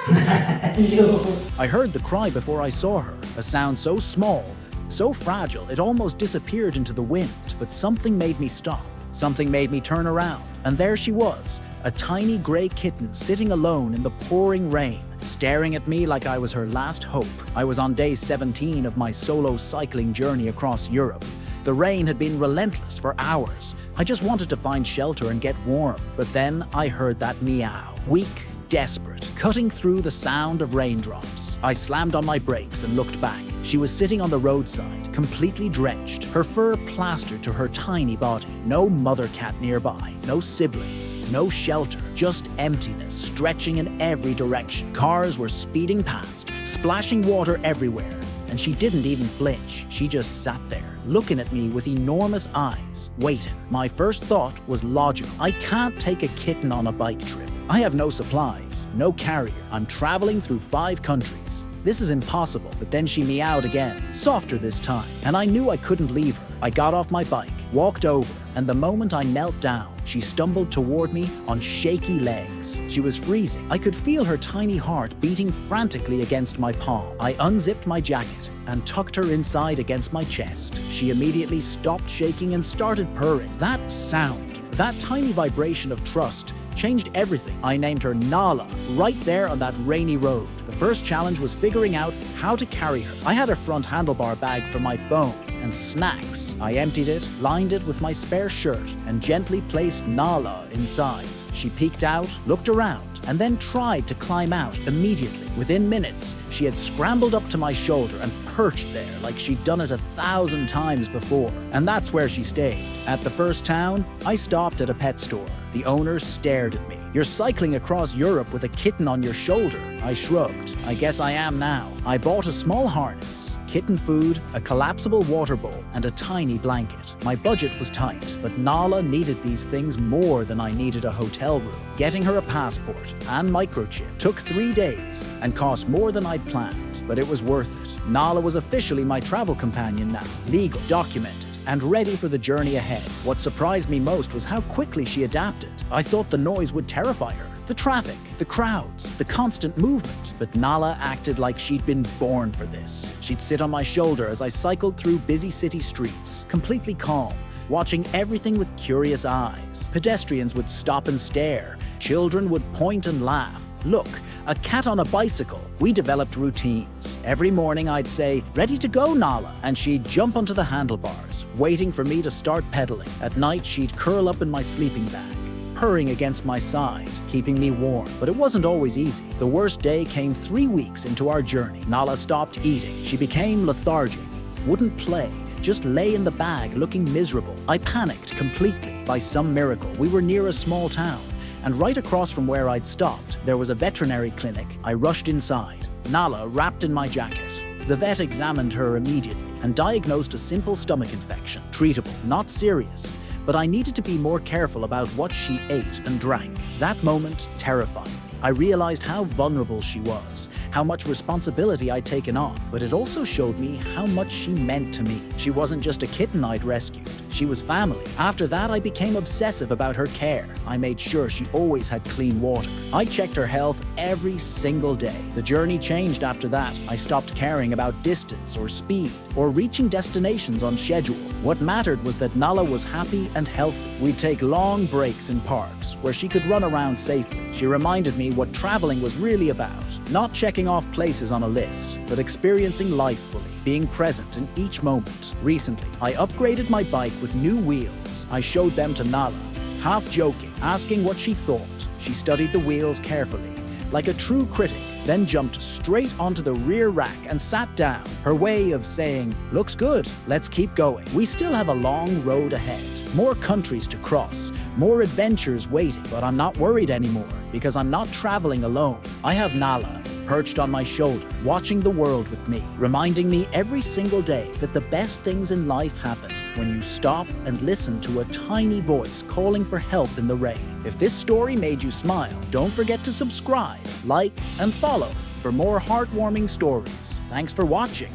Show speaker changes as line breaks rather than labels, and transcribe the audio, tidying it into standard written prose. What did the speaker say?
No.
I heard the cry before I saw her, a sound so small, so fragile, it almost disappeared into the wind. But something made me stop. Something made me turn around. And there she was, a tiny gray kitten sitting alone in the pouring rain, staring at me like I was her last hope. I was on day 17 of my solo cycling journey across Europe. The rain had been relentless for hours. I just wanted to find shelter and get warm. But then I heard that meow. Weak, desperate, cutting through the sound of raindrops. I slammed on my brakes and looked back. She was sitting on the roadside, completely drenched, her fur plastered to her tiny body. No mother cat nearby, no siblings, no shelter, just emptiness stretching in every direction. Cars were speeding past, splashing water everywhere, and she didn't even flinch. She just sat there, looking at me with enormous eyes, waiting. My first thought was logical. I can't take a kitten on a bike trip. I have no supplies, no carrier. I'm traveling through 5 countries. This is impossible. But then she meowed again, softer this time, and I knew I couldn't leave her. I got off my bike, walked over, and the moment I knelt down, she stumbled toward me on shaky legs. She was freezing. I could feel her tiny heart beating frantically against my palm. I unzipped my jacket and tucked her inside against my chest. She immediately stopped shaking and started purring. That sound, that tiny vibration of trust, changed everything. I named her Nala right there on that rainy road. The first challenge was figuring out how to carry her. I had a front handlebar bag for my phone and snacks. I emptied it, lined it with my spare shirt, and gently placed Nala inside. She peeked out, looked around, and then tried to climb out immediately. Within minutes, she had scrambled up to my shoulder and perched there like she'd done it 1,000 times before. And that's where she stayed. At the first town, I stopped at a pet store. The owner stared at me. "You're cycling across Europe with a kitten on your shoulder." I shrugged. "I guess I am now." I bought a small harness, kitten food, a collapsible water bowl, and a tiny blanket. My budget was tight, but Nala needed these things more than I needed a hotel room. Getting her a passport and microchip took 3 days and cost more than I'd planned, but it was worth it. Nala was officially my travel companion now, legal, documented, and ready for the journey ahead. What surprised me most was how quickly she adapted. I thought the noise would terrify her. The traffic, the crowds, the constant movement. But Nala acted like she'd been born for this. She'd sit on my shoulder as I cycled through busy city streets, completely calm, watching everything with curious eyes. Pedestrians would stop and stare. Children would point and laugh. "Look, a cat on a bicycle." We developed routines. Every morning I'd say, "Ready to go, Nala," and she'd jump onto the handlebars, waiting for me to start pedaling. At night, she'd curl up in my sleeping bag, purring against my side, keeping me warm. But it wasn't always easy. The worst day came 3 weeks into our journey. Nala stopped eating. She became lethargic, wouldn't play, just lay in the bag looking miserable. I panicked completely. By some miracle, we were near a small town, and right across from where I'd stopped, there was a veterinary clinic. I rushed inside, Nala wrapped in my jacket. The vet examined her immediately and diagnosed a simple stomach infection, treatable, not serious. But I needed to be more careful about what she ate and drank. That moment terrified me. I realized how vulnerable she was, how much responsibility I'd taken on, but it also showed me how much she meant to me. She wasn't just a kitten I'd rescued. She was family. After that, I became obsessive about her care. I made sure she always had clean water. I checked her health every single day. The journey changed after that. I stopped caring about distance or speed or reaching destinations on schedule. What mattered was that Nala was happy and healthy. We'd take long breaks in parks where she could run around safely. She reminded me what traveling was really about. Not checking off places on a list, but experiencing life fully, being present in each moment. Recently, I upgraded my bike with new wheels. I showed them to Nala, half joking, asking what she thought. She studied the wheels carefully, like a true critic, then jumped straight onto the rear rack and sat down. Her way of saying, "Looks good, let's keep going." We still have a long road ahead, more countries to cross, more adventures waiting, but I'm not worried anymore because I'm not traveling alone. I have Nala perched on my shoulder, watching the world with me, reminding me every single day that the best things in life happen when you stop and listen to a tiny voice calling for help in the rain. If this story made you smile, don't forget to subscribe, like, and follow for more heartwarming stories. Thanks for watching.